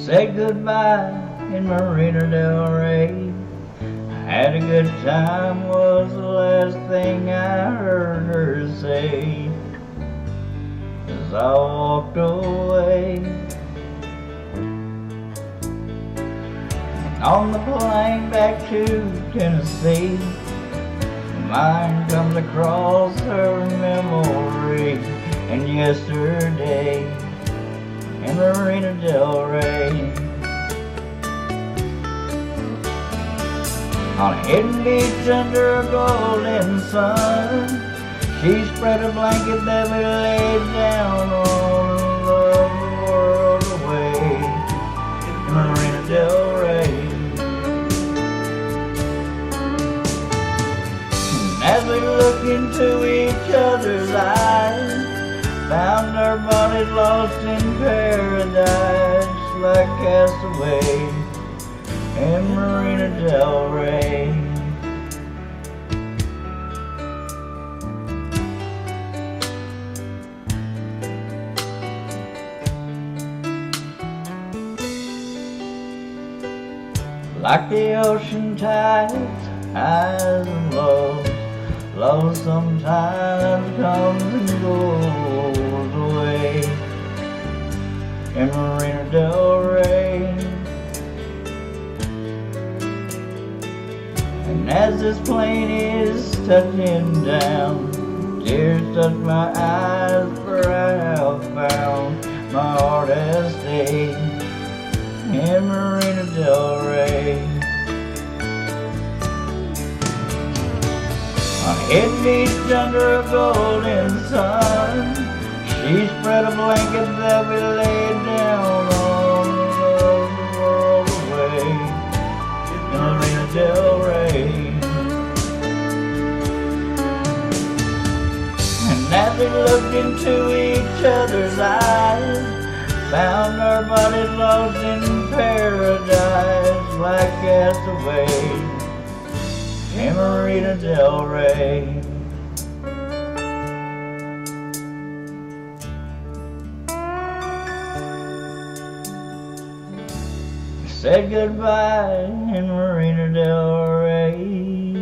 said goodbye in Marina Del Rey. Had a good time was the last thing I heard her say as I walked away. On the plane back to Tennessee, mind comes across her memory and yesterday in Marina Del Rey. On a hidden beach under a golden sun, she spread a blanket that we laid down on and loved the world away in Marina Del Rey. And as we looked into each other's eyes, found our bodies lost in paradise like castaways in Marina Del Rey. Like the ocean tides, highs and lows, love sometimes comes and goes away in Marina Del Rey. And as this plane is touching down, tears touch my eyes, for I have found my heart has stayed in Marina Del Rey. On a hidden beach under a golden sun, she spread a blanket that we laid down on and loved the world away in Marina Del Rey. And as we looked into each other's eyes, found our bodies lost in paradise like castaways in Marina Del Rey. Said goodbye in Marina Del Rey.